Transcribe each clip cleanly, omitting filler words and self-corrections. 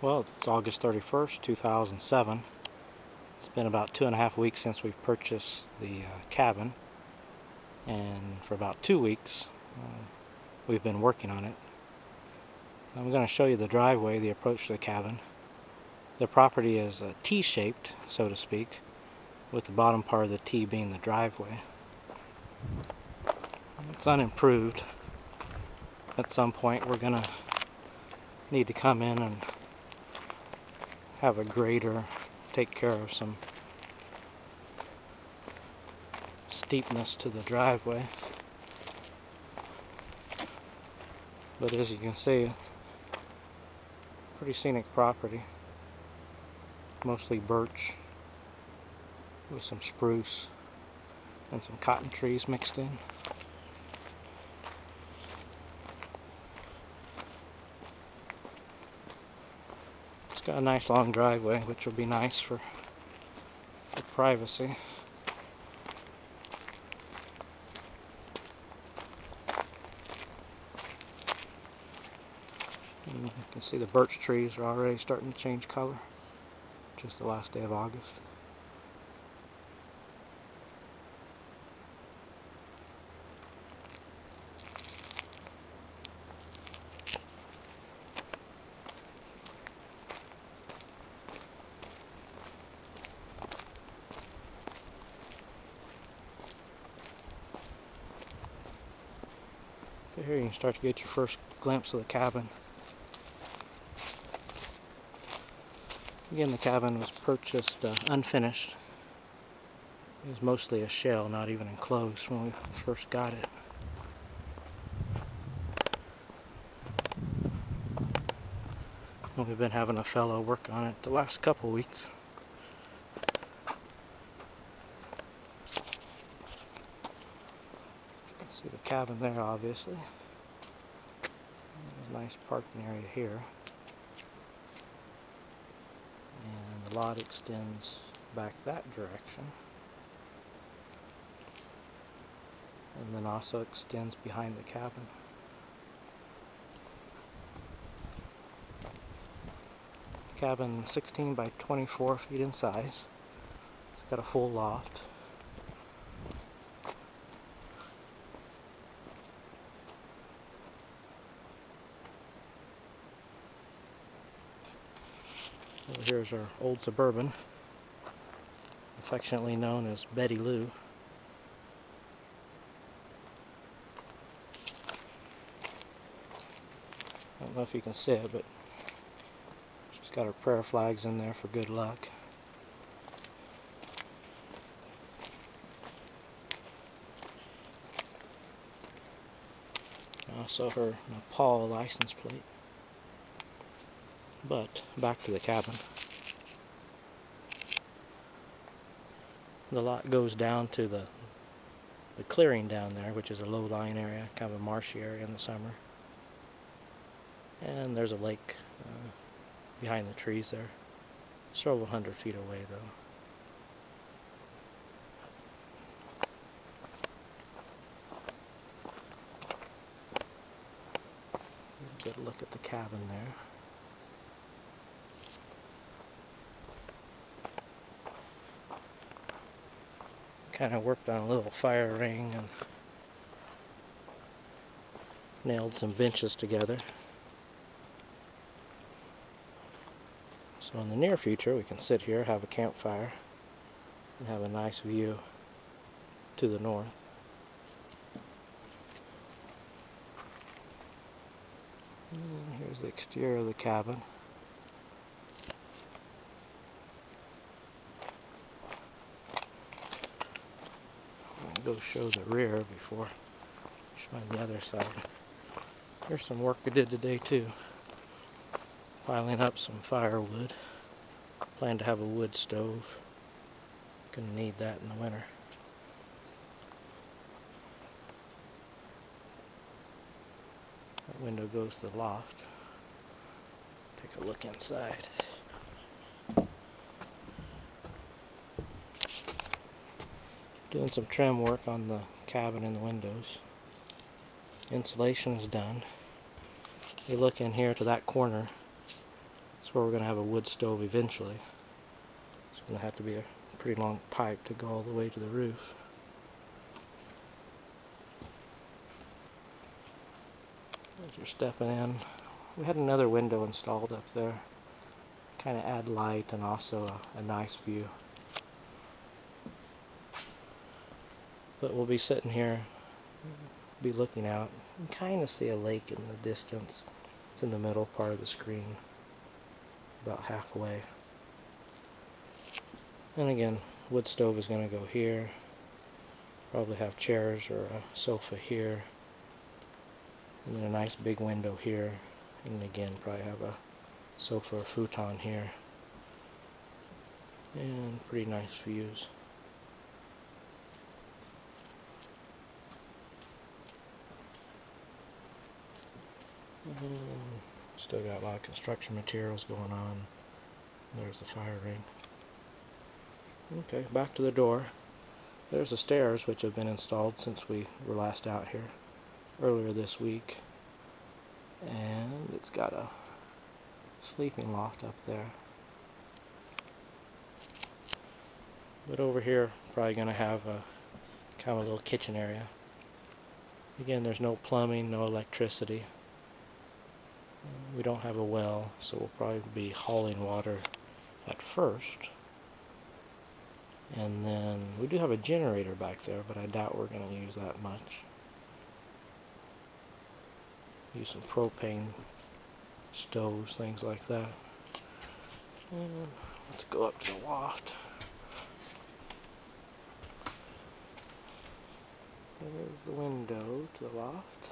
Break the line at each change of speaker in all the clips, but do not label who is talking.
Well, it's August 31st, 2007. It's been about 2.5 weeks since we've purchased the cabin, and for about 2 weeks we've been working on it. I'm going to show you the driveway, the approach to the cabin. The property is T-shaped, so to speak, with the bottom part of the T being the driveway. It's unimproved. At some point we're going to need to come in and have a grader take care of some steepness to the driveway. But as you can see, pretty scenic property. Mostly birch with some spruce and some cotton trees mixed in. It's got a nice long driveway, which will be nice for privacy. And you can see the birch trees are already starting to change color. Just the last day of August. Here you can start to get your first glimpse of the cabin. Again, the cabin was purchased unfinished. It was mostly a shell, not even enclosed when we first got it. And we've been having a fellow work on it the last couple weeks. You can see the cabin there, obviously. There's a nice parking area here. And the lot extends back that direction. And then also extends behind the cabin. Cabin 16 by 24 feet in size. It's got a full loft. Here's our old Suburban, affectionately known as Betty Lou. I don't know if you can see it, but she's got her prayer flags in there for good luck. Also her Nepal license plate. But back to the cabin. The lot goes down to the clearing down there, which is a low-lying area, kind of a marshy area in the summer. And there's a lake behind the trees there, several hundred feet away though. Good look at the cabin there. Kind of worked on a little fire ring and nailed some benches together. So in the near future we can sit here, have a campfire, and have a nice view to the north. And here's the exterior of the cabin. Go show the rear before showing the other side. Here's some work we did today too. Piling up some firewood. Plan to have a wood stove. Gonna need that in the winter. That window goes to the loft. Take a look inside. Doing some trim work on the cabin and the windows. Insulation is done. You look in here to that corner. That's where we're going to have a wood stove eventually. It's going to have to be a pretty long pipe to go all the way to the roof. As you're stepping in, we had another window installed up there, kind of add light and also a nice view. But we'll be sitting here, be looking out, and kind of see a lake in the distance. It's in the middle part of the screen, about halfway. And again, wood stove is going to go here. Probably have chairs or a sofa here. And then a nice big window here. And again, probably have a sofa or futon here. And pretty nice views. Still got a lot of construction materials going on. There's the fire ring. Okay, back to the door. There's the stairs, which have been installed since we were last out here earlier this week. And it's got a sleeping loft up there. But over here, probably going to have a kind of a little kitchen area. Again, there's no plumbing, no electricity. We don't have a well, so we'll probably be hauling water at first. And then we do have a generator back there, but I doubt we're going to use that much. Use some propane stoves, things like that. And let's go up to the loft. There's the window to the loft.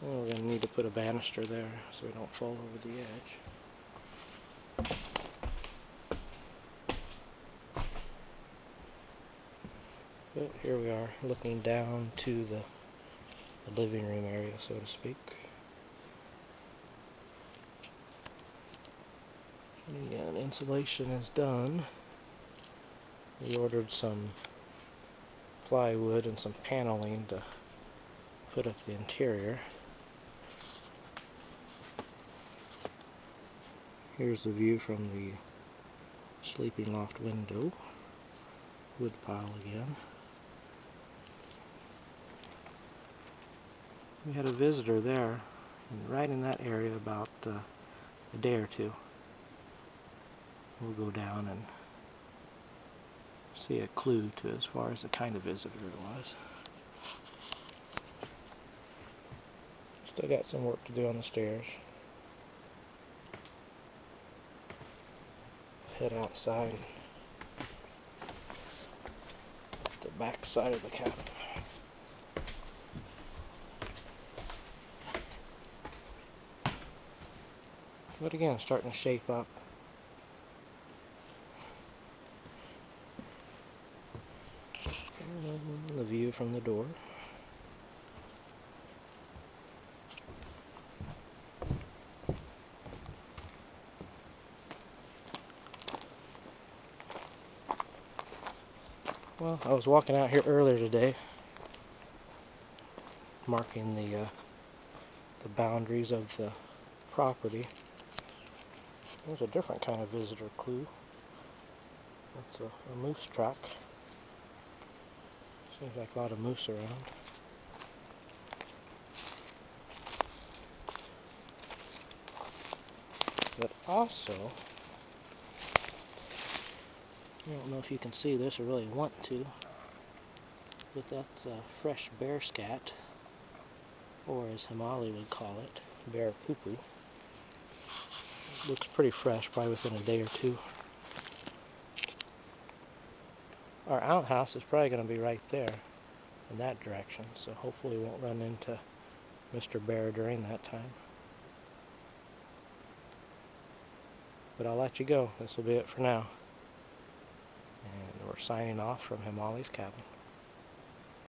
And we're going to need to put a banister there so we don't fall over the edge. But here we are, looking down to the living room area, so to speak. And again, insulation is done. We ordered some plywood and some paneling to put up the interior. Here's the view from the sleeping loft window. Wood pile again. We had a visitor there, and right in that area about a day or two. We'll go down and see a clue to as far as the kind of visitor it was. Still got some work to do on the stairs. Head outside the back side of the cabin. But again, starting to shape up. And the view from the door. Well, I was walking out here earlier today, marking the boundaries of the property. There's a different kind of visitor clue. That's a moose track. Seems like a lot of moose around. But also, I don't know if you can see this or really want to, but that's a fresh bear scat, or as Himali would call it, bear poo-poo. Looks pretty fresh, probably within a day or two. Our outhouse is probably going to be right there in that direction, so hopefully we won't run into Mr. Bear during that time. But I'll let you go. This will be it for now. And we're signing off from Himali's cabin.